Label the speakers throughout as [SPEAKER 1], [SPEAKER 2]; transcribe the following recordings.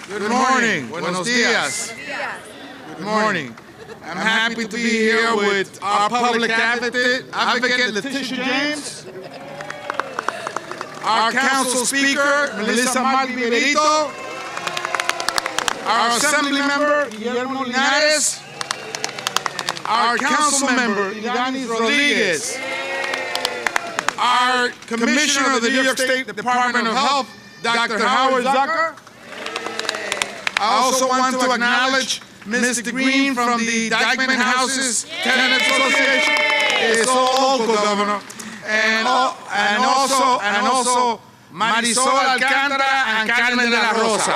[SPEAKER 1] Good morning. Buenos dias. Good morning. I'm happy to be here with our public advocate Letitia James, our council speaker, Melissa Martí-Berito, our assembly member, Guillermo Linares, our council member, Yanis Rodriguez, our commissioner of the New York State Department of Health, Dr. Howard Zucker. I also want to acknowledge Mr. Green from the Dyckman Houses Tenants Association. It's all local, Governor. And also Marisol Alcántara and Carmen de la Rosa.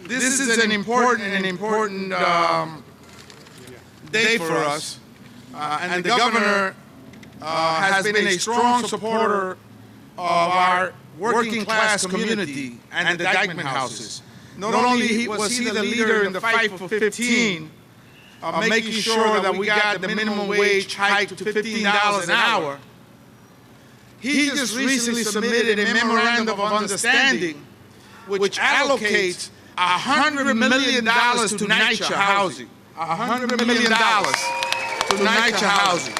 [SPEAKER 1] This is an important day for us. And the governor has been a strong supporter of our working class community and the Dyckman Houses. Not only was he the leader in the fight for 15, making sure that we got the minimum wage hiked to $15 an hour, he just recently submitted a memorandum of understanding which allocates $100 million to NYCHA housing. $100 million to NYCHA housing.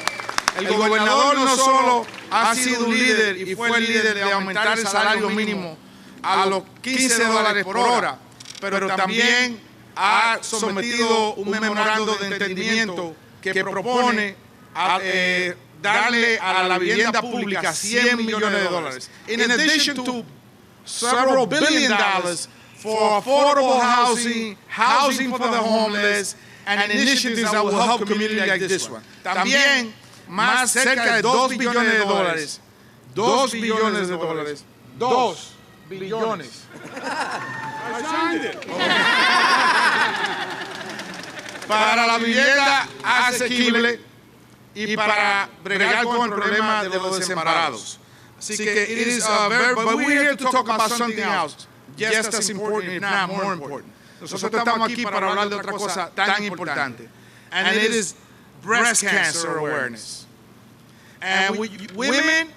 [SPEAKER 1] El gobernador no solo ha sido un líder y fue el líder de aumentar el salario mínimo a los $15 por hora, pero también ha sometido un memorando de entendimiento que propone darle a la vivienda pública $100 millones. In addition to several billion dollars for affordable housing, housing for the homeless, and initiatives that will help communities like this one. También más cerca de $2 billones. 2 billones de dólares. 2 billones. I signed it. Para la vivienda asequible y para bregar con el problema de los desamparados. Así que it is but we're here to talk about something else. Just as important, if not more important. Nosotros estamos aquí para hablar de otra cosa tan importante. And it is breast cancer awareness. And women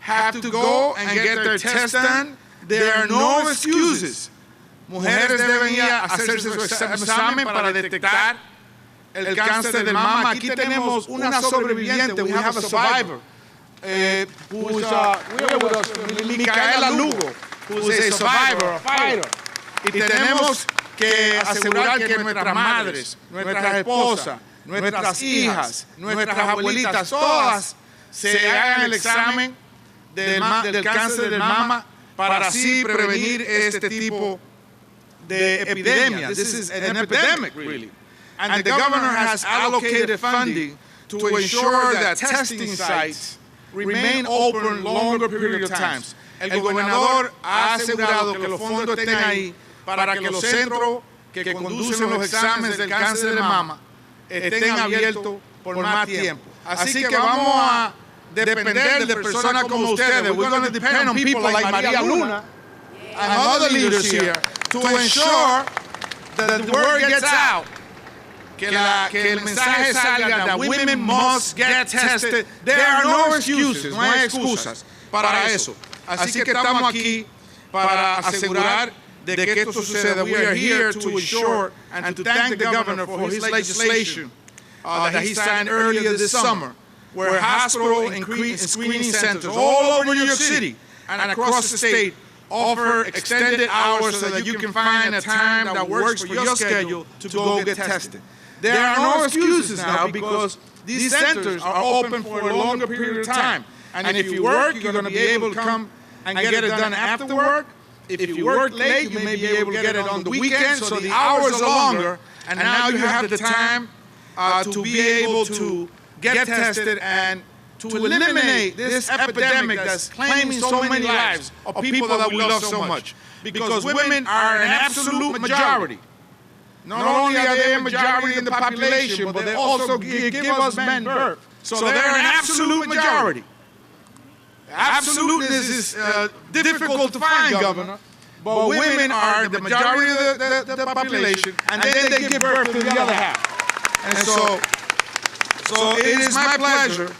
[SPEAKER 1] have to go and get their test done. There are no excuses. Mujeres deben ir a hacerse su examen para detectar el cáncer del mama. Aquí tenemos una sobreviviente. We have a survivor. Who's here with us, Micaela Lugo, who's a survivor, a fighter. Y tenemos que asegurar que nuestras madres, nuestras esposas, nuestras hijas, nuestras abuelitas, todas se hagan el examen del cáncer del mama para así prevenir este tipo de epidemia. This is an epidemic, really. And the governor has allocated funding to ensure that testing sites remain open longer period of times. El gobernador ha asegurado que los fondos estén ahí para que los centros que conducen los exámenes del cáncer de mama estén abiertos por más tiempo. Así que vamos a depender de personas como ustedes. We're going to depend on people like María Luna and other leaders here to ensure that the word gets out. Que el mensaje salga that women must get tested. There are no excuses, no hay excusas para eso. Así que estamos aquí para asegurar de que esto suceda. We are here to ensure and to thank the governor for his legislation that he signed earlier this summer, where hospital and screening centers all over New York City and across the state offer extended hours so that you can find a time that works for your schedule to go get tested. There are no excuses now because these centers are open for a longer period of time. And if you work, you're going to be able to come and get it done after work. If you work late, you may be able to get it on the weekend, so the hours are longer. And now you have the time to be able to get tested and to eliminate this epidemic that's claiming so many lives of people that we love so much. Because women are an absolute majority. Not only are they a majority in the population, but they also give us men birth. So they're an absolute majority. Absoluteness is difficult to find, Governor, but women are the majority of the population, and then they give birth to the other half. And so it is my pleasure,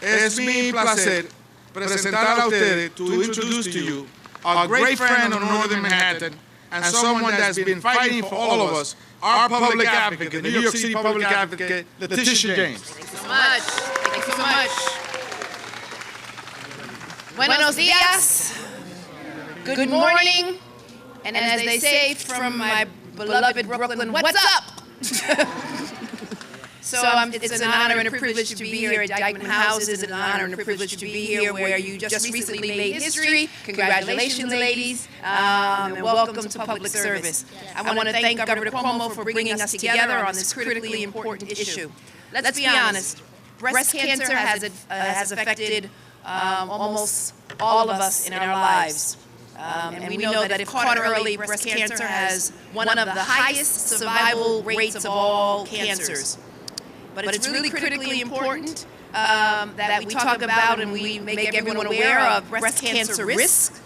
[SPEAKER 1] es mi placer presentar a ustedes, to introduce to you a great friend of Northern Manhattan, and someone that's been fighting for all of us, our public advocate, the New York City public advocate, Letitia James.
[SPEAKER 2] Thank you so much. Thank you so much. Buenos dias. Good morning. And as they say from my beloved Brooklyn, what's up? So it's an honor and a privilege to be here at Dyckman House. It's an honor and a privilege to be here where you just recently made history. Congratulations, ladies, and welcome to public service. I want to thank Governor Cuomo for bringing us together on this critically important issue. Let's be honest, breast cancer has affected almost all of us in our lives. And we know that if caught early, breast cancer has one of the highest survival rates of all cancers. But it's really critically important that we talk about and we make everyone aware of breast cancer risk,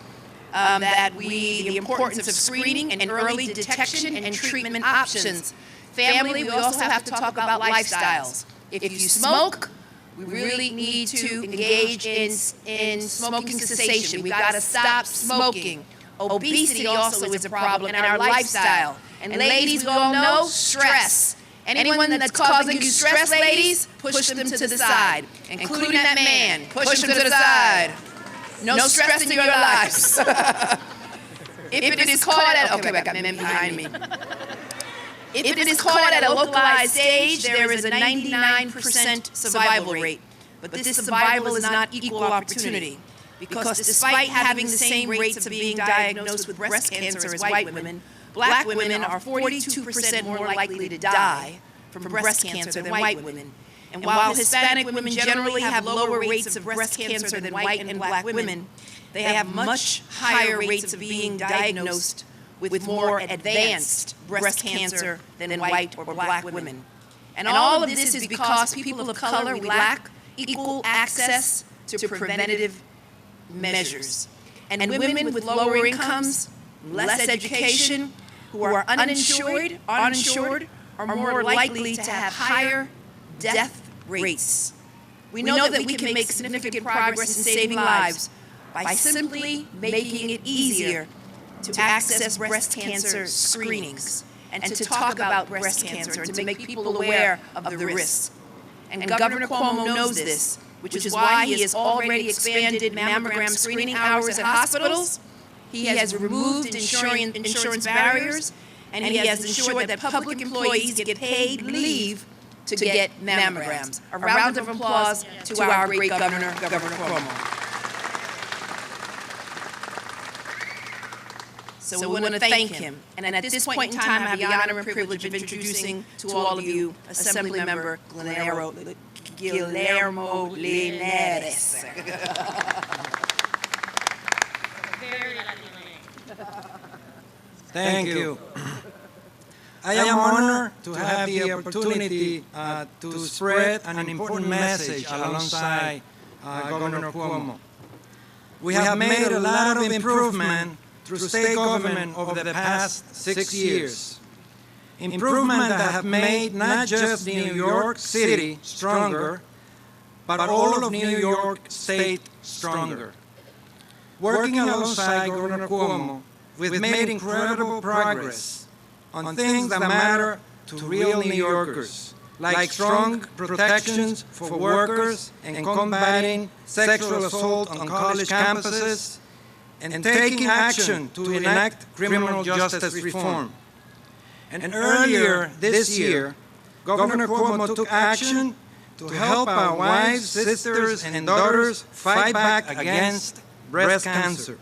[SPEAKER 2] the importance of screening and early detection and treatment options. Family, we also have to talk about lifestyles. If you smoke, we really need to engage in smoking cessation. We've got to stop smoking. Obesity also is a problem in our lifestyle. And ladies, we all know stress. Anyone that's causing you stress, ladies, push them to the side, including that man. Push him to the side. No stress in your lives. If it is caught at, okay, I got men behind me. If it is caught at a localized stage, there is a 99% survival rate. But this survival is not equal opportunity. Because despite having the same rates of being diagnosed with breast cancer as white women, Black women are 42% more likely to die from breast cancer than white women. And while Hispanic women generally have lower rates of breast cancer than white and Black women, they have much higher rates of being diagnosed with more advanced breast cancer than white or Black women. And all of this is because people of color, we lack equal access to preventative measures. And women with lower incomes, less education, who are uninsured, are more likely to have higher death rates. We know that we can make significant progress in saving lives by simply making it easier to access breast cancer screenings and to talk about breast cancer and to make people aware of the risks. And Governor Cuomo knows this, which is why he has already expanded mammogram screening hours at hospitals. He has removed insurance barriers, and he has ensured that public employees get paid leave to get mammograms. A round of applause to our great governor, Governor Cuomo. So we want to thank him. And at this point in time, I have the honor and privilege of introducing to all of you Assemblymember Guillermo Linares.
[SPEAKER 3] Thank you. I am honored to have the opportunity to spread an important message alongside Governor Cuomo. We have made a lot of improvement through state government over the past 6 years. Improvement that have made not just New York City stronger, but all of New York State stronger. Working alongside Governor Cuomo, we've made incredible progress on things that matter to real New Yorkers, like strong protections for workers and combating sexual assault on college campuses, and taking action to enact criminal justice reform. And earlier this year, Governor Cuomo took action to help our wives, sisters, and daughters fight back against breast cancer.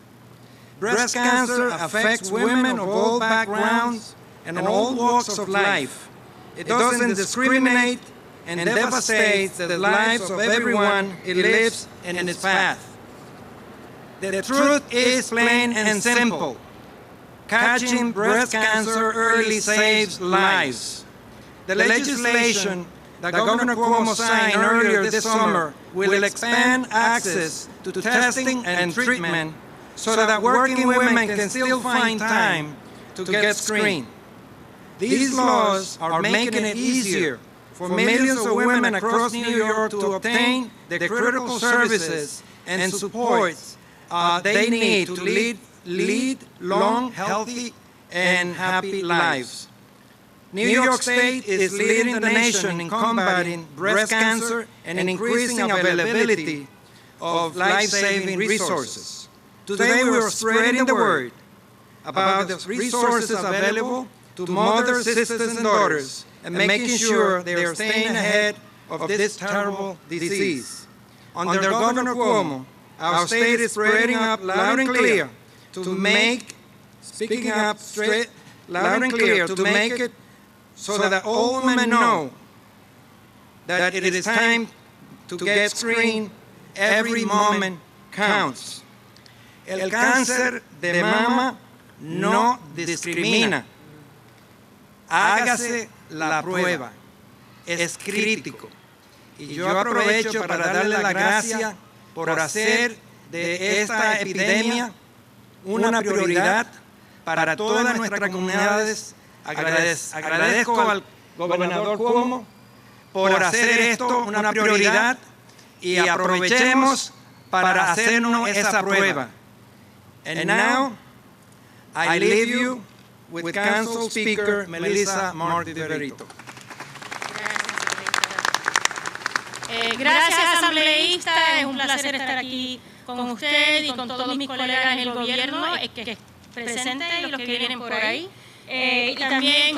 [SPEAKER 3] Breast cancer affects women of all backgrounds and all walks of life. It doesn't discriminate and devastates the lives of everyone it lives in its path. The truth is plain and simple. Catching breast cancer early saves lives. The legislation that Governor Cuomo signed earlier this summer will expand access to testing and treatment so that working women can still find time to get screened. These laws are making it easier for millions of women across New York to obtain the critical services and supports they need to lead lead long, healthy, and happy lives. New York State is leading the nation in combating breast cancer and increasing availability of life-saving resources. Today we are spreading the word about the resources available to mothers, sisters, and daughters, and making sure they are staying ahead of this terrible disease. Under Governor Cuomo, our state is spreading up loud and clear speaking up straight, loud and clear to make it so that all women know that it is time to get screened. Every moment counts. El cáncer de mama no discrimina. Hágase la prueba. Es crítico. Y yo aprovecho para darle las gracias por hacer de esta epidemia una prioridad para todas nuestras comunidades. Agradezco al gobernador Cuomo por hacer esto una prioridad y aprovechemos para hacernos esa prueba. And now, I leave you with Council Speaker Melissa Martí-Verito.
[SPEAKER 4] Gracias, asambleísta. Es un placer estar aquí con usted y con todos mis colegas en el gobierno que presentes y los que vienen por ahí. Y también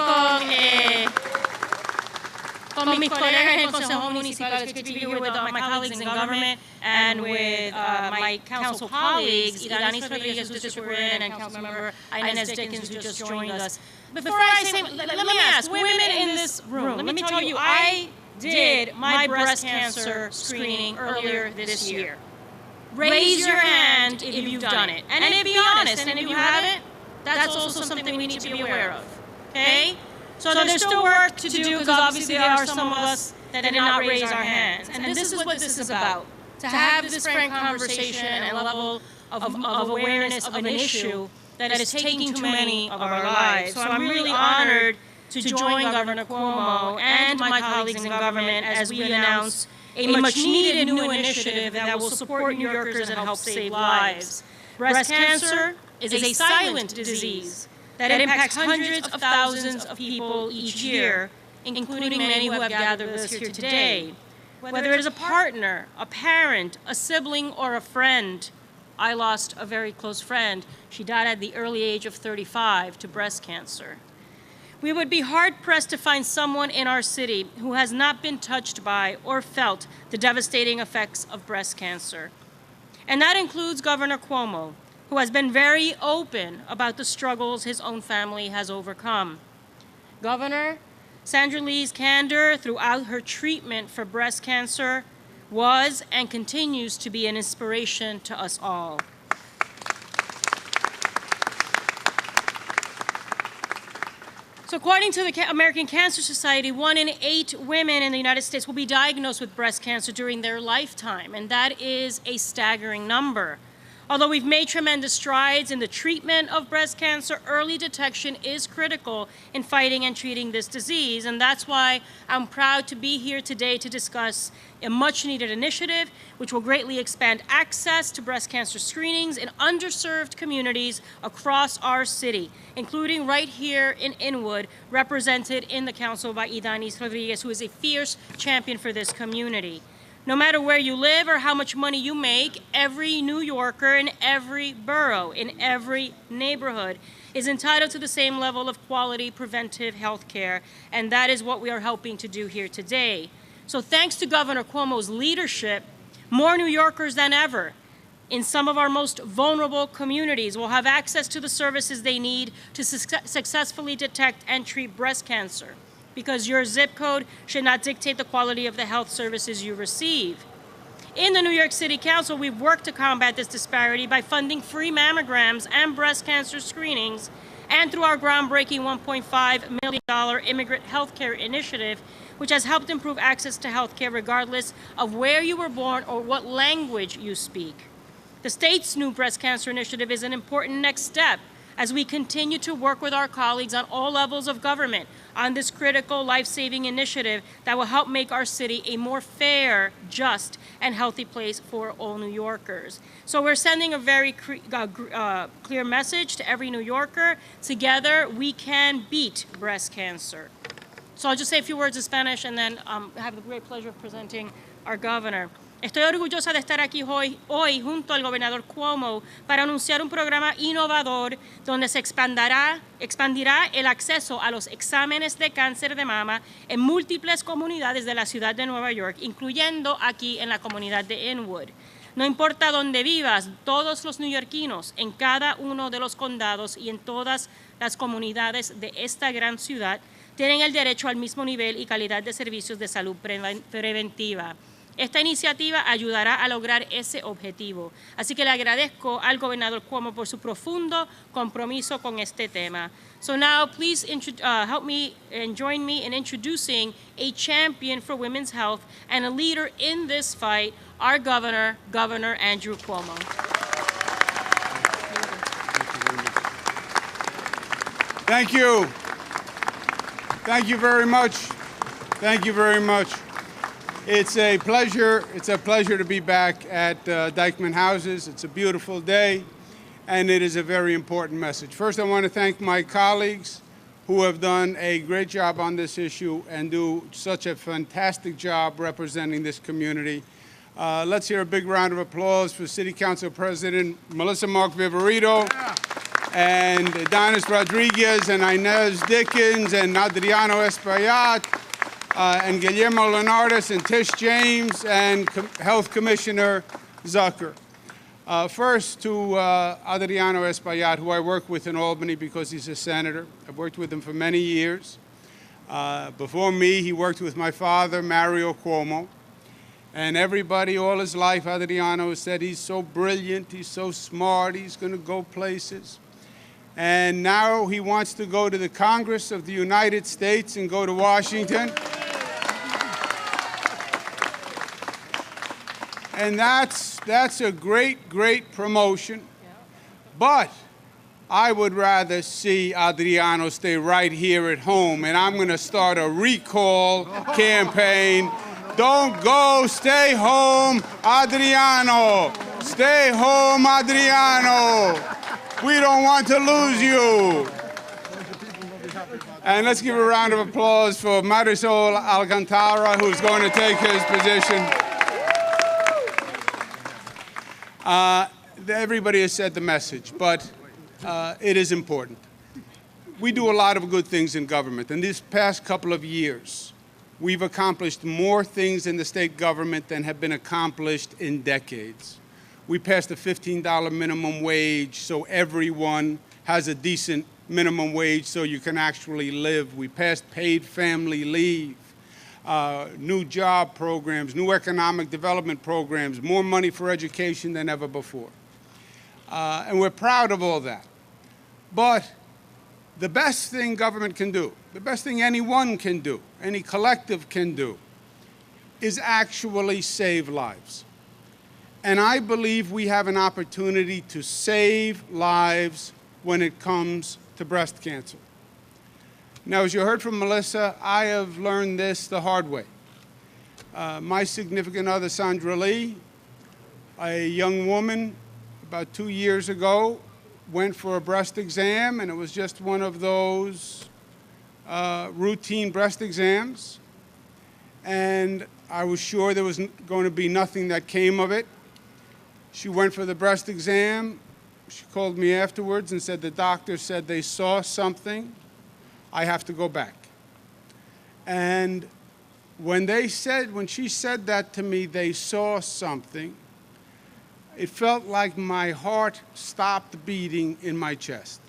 [SPEAKER 4] con mis colegas en el Consejo Municipal. It's good to be here with my colleagues in government and with my council colleagues, Idanis Rodriguez, who just were in, and Councilmember Inez Dickens, who just joined us. Before I say, let me ask, women in this room, let me tell you, I did my breast cancer screening earlier this year. Raise your hand if you've done it. And be honest, and if you haven't, that's also something we need to be aware of, okay? So there's still work to do, because obviously there are some of us that did not raise our hands. And this is what this is about, to have this frank conversation and a level of awareness of an issue that is taking too many of our lives. So I'm really honored to join Governor Cuomo and my colleagues in government as we announce a much-needed new initiative that will support New Yorkers and help save lives. Breast cancer is a silent disease that impacts hundreds of thousands of people each year, including many who have gathered with us here today. Whether it is a partner, a parent, a sibling, or a friend. I lost a very close friend. She died at the early age of 35 to breast cancer. We would be hard-pressed to find someone in our city who has not been touched by or felt the devastating effects of breast cancer. And that includes Governor Cuomo, who has been very open about the struggles his own family has overcome. Governor, Sandra Lee's candor throughout her treatment for breast cancer was and continues to be an inspiration to us all. So according to the American Cancer Society, 1 in 8 women in the United States will be diagnosed with breast cancer during their lifetime, and that is a staggering number. Although we've made tremendous strides in the treatment of breast cancer, early detection is critical in fighting and treating this disease, and that's why I'm proud to be here today to discuss a much-needed initiative which will greatly expand access to breast cancer screenings in underserved communities across our city, including right here in Inwood, represented in the council by Idanis Rodriguez, who is a fierce champion for this community. No matter where you live or how much money you make, every New Yorker in every borough, in every neighborhood, is entitled to the same level of quality preventive health care, and that is what we are helping to do here today. So thanks to Governor Cuomo's leadership, more New Yorkers than ever in some of our most vulnerable communities will have access to the services they need to successfully detect and treat breast cancer, because your zip code should not dictate the quality of the health services you receive. In the New York City Council, we've worked to combat this disparity by funding free mammograms and breast cancer screenings, and through our groundbreaking $1.5 million immigrant health care initiative, which has helped improve access to health care regardless of where you were born or what language you speak. The state's new breast cancer initiative is an important next step as we continue to work with our colleagues on all levels of government on this critical life-saving initiative that will help make our city a more fair, just, and healthy place for all New Yorkers. So we're sending a very clear message to every New Yorker. Together, we can beat breast cancer. So I'll just say a few words in Spanish and then have the great pleasure of presenting our governor. Estoy orgullosa de estar aquí hoy junto al gobernador Cuomo para anunciar un programa innovador donde se expandirá el acceso a los exámenes de cáncer de mama en múltiples comunidades de la ciudad de Nueva York, incluyendo aquí en la comunidad de Inwood. No importa dónde vivas, todos los neoyorquinos en cada uno de los condados y en todas las comunidades de esta gran ciudad tienen el derecho al mismo nivel y calidad de servicios de salud preventiva. Esta iniciativa ayudará a lograr ese objetivo. Así que le agradezco al gobernador Cuomo por su profundo compromiso con este tema. So now please help me and join me in introducing a champion for women's health and a leader in this fight, our governor, Governor Andrew Cuomo.
[SPEAKER 5] Thank you. Thank you very much. Thank you very much. It's a pleasure to be back at Dyckman Houses. It's a beautiful day, and it is a very important message. First, I want to thank my colleagues who have done a great job on this issue and do such a fantastic job representing this community. Let's hear a big round of applause for City Council President Melissa Mark Viverito, and Adonis Rodriguez, and Inez Dickens, and Adriano Espaillat, and Guillermo Leonardis, and Tish James, and Health Commissioner Zucker. First to Adriano Espaillat, who I work with in Albany because he's a senator. I've worked with him for many years. Before me, he worked with my father, Mario Cuomo. And everybody all his life, Adriano said he's so brilliant, he's so smart, he's going to go places. And now he wants to go to the Congress of the United States and go to Washington. And that's a great, great promotion. But I would rather see Adriano stay right here at home, and I'm going to start a recall campaign. Don't go, stay home, Adriano. Stay home, Adriano. We don't want to lose you. And let's give a round of applause for Marisol Alcantara, who's going to take his position. Everybody has said the message, but it is important. We do a lot of good things in government. In these past couple of years, we've accomplished more things in the state government than have been accomplished in decades. We passed a $15 minimum wage so everyone has a decent minimum wage so you can actually live. We passed paid family leave. New job programs, new economic development programs, more money for education than ever before. And we're proud of all that. But the best thing government can do, the best thing anyone can do, any collective can do, is actually save lives. And I believe we have an opportunity to save lives when it comes to breast cancer. Now, as you heard from Melissa, I have learned this the hard way. My significant other, Sandra Lee, a young woman about 2 years ago, went for a breast exam, and it was just one of those routine breast exams. And I was sure there was going to be nothing that came of it. She went for the breast exam. She called me afterwards and said the doctor said they saw something. I have to go back. And when she said that to me, they saw something, it felt like my heart stopped beating in my chest.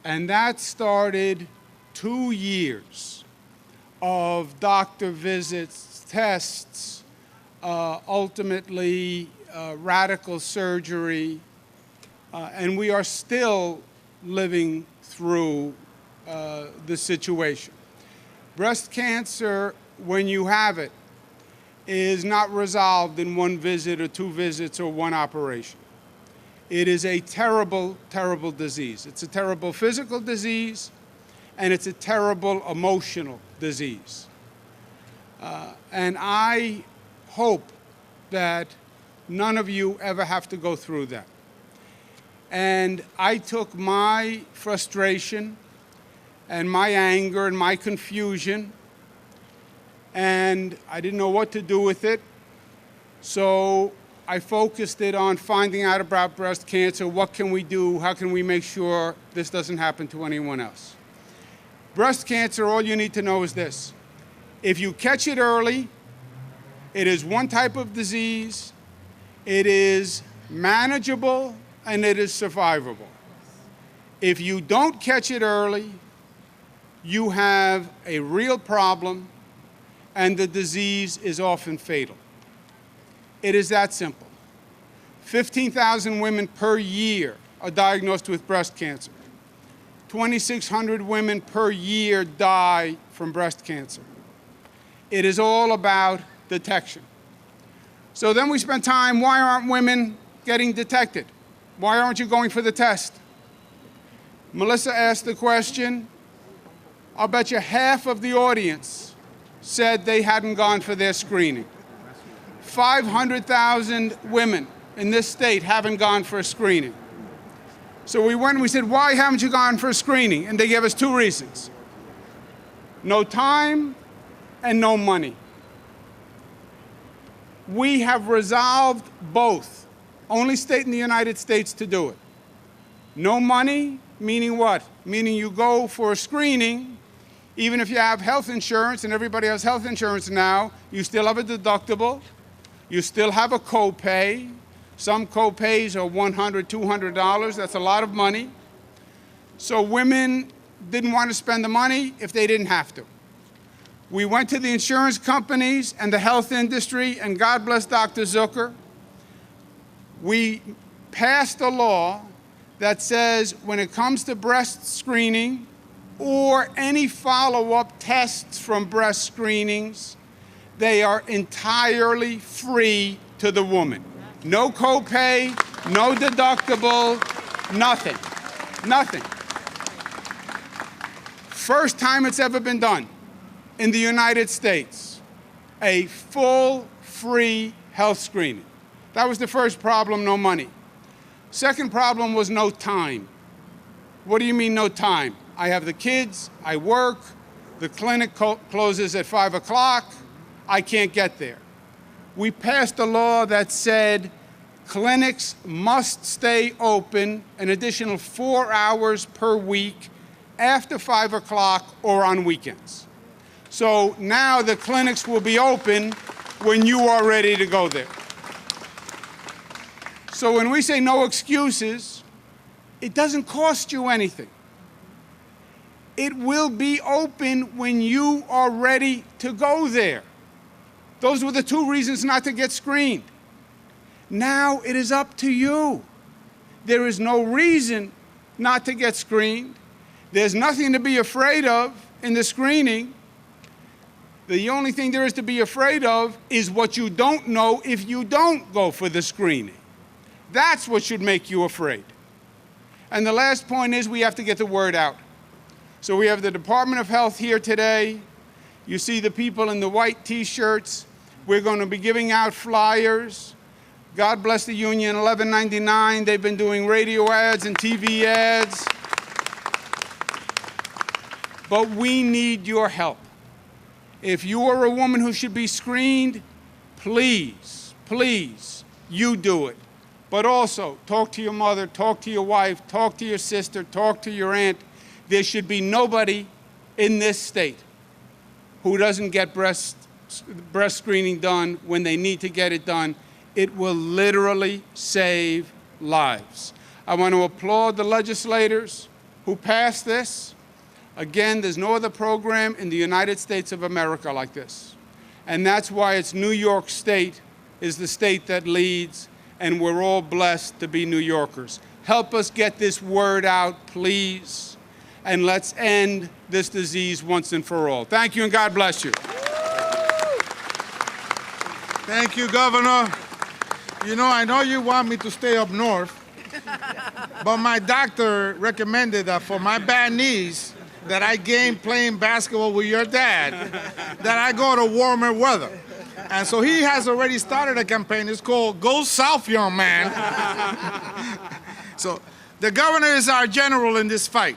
[SPEAKER 5] And that started 2 years of doctor visits, tests, ultimately radical surgery, and we are still living through the situation. Breast cancer, when you have it, is not resolved in one visit or two visits or one operation. It is a terrible, terrible disease. It's a terrible physical disease, and it's a terrible emotional disease. And I hope that none of you ever have to go through that. And I took my frustration and my anger and my confusion, and I didn't know what to do with it. So I focused it on finding out about breast cancer. What can we do? How can we make sure this doesn't happen to anyone else? Breast cancer, all you need to know is this. If you catch it early, it is one type of disease, it is manageable, and it is survivable. If you don't catch it early, you have a real problem, and the disease is often fatal. It is that simple. 15,000 women per year are diagnosed with breast cancer. 2,600 women per year die from breast cancer. It is all about detection. So then we spent time, why aren't women getting detected? Why aren't you going for the test? Melissa asked the question. I'll bet you half of the audience said they hadn't gone for their screening. 500,000 women in this state haven't gone for a screening. So we went and we said, why haven't you gone for a screening? And they gave us two reasons. No time and no money. We have resolved both. Only state in the United States to do it. No money, meaning what? Meaning you go for a screening, even if you have health insurance, and everybody has health insurance now, you still have a deductible, you still have a copay. Some copays are $100, $200, that's a lot of money. So women didn't want to spend the money if they didn't have to. We went to the insurance companies and the health industry, and God bless Dr. Zucker. We passed a law that says when it comes to breast screening or any follow-up tests from breast screenings, they are entirely free to the woman. No copay, no deductible, nothing, nothing. First time it's ever been done in the United States, a full, free health screening. That was the first problem, no money. Second problem was no time. What do you mean no time? I have the kids, I work, the clinic closes at 5 o'clock, I can't get there. We passed a law that said clinics must stay open an additional 4 hours per week after 5 o'clock or on weekends. So now the clinics will be open when you are ready to go there. So when we say no excuses, it doesn't cost you anything. It will be open when you are ready to go there. Those were the two reasons not to get screened. Now it is up to you. There is no reason not to get screened. There's nothing to be afraid of in the screening. The only thing there is to be afraid of is what you don't know if you don't go for the screening. That's what should make you afraid. And the last point is we have to get the word out. So we have the Department of Health here today. You see the people in the white T-shirts. We're going to be giving out flyers. God bless the union, $11.99. They've been doing radio ads and TV ads. But we need your help. If you are a woman who should be screened, please, please, you do it. But also, talk to your mother, talk to your wife, talk to your sister, talk to your aunt. There should be nobody in this state who doesn't get breast screening done when they need to get it done. It will literally save lives. I want to applaud the legislators who passed this. Again, there's no other program in the United States of America like this. And that's why it's New York State is the state that leads, and we're all blessed to be New Yorkers. Help us get this word out, please, and let's end this disease once and for all. Thank you, and God bless you.
[SPEAKER 1] Thank you, Governor. You know, I know you want me to stay up north, But my doctor recommended that for my bad knees that I gain playing basketball with your dad, that I go to warmer weather. And so he has already started a campaign. It's called Go South, Young Man. So the governor is our general in this fight.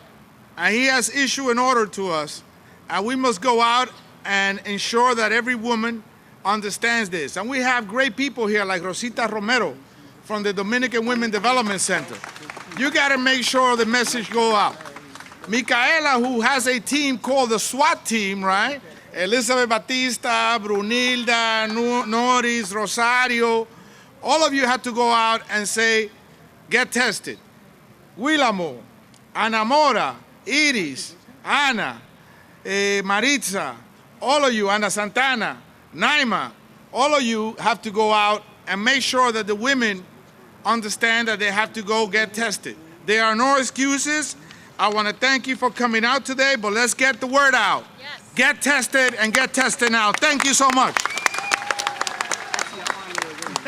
[SPEAKER 1] And he has issued an order to us. And we must go out and ensure that every woman understands this. And we have great people here like Rosita Romero from the Dominican Women Development Center. You got to make sure the message go out. Micaela, who has a team called the SWAT team, right? Elizabeth Batista, Brunilda, Norris, Rosario, all of you have to go out and say, get tested. Willamo, Ana Mora, Iris, Ana, Maritza, all of you, Ana Santana, Naima, all of you have to go out and make sure that the women understand that they have to go get tested. There are no excuses. I want to thank you for coming out today, but let's get the word out. Yes. Get tested and get tested now. Thank you so much.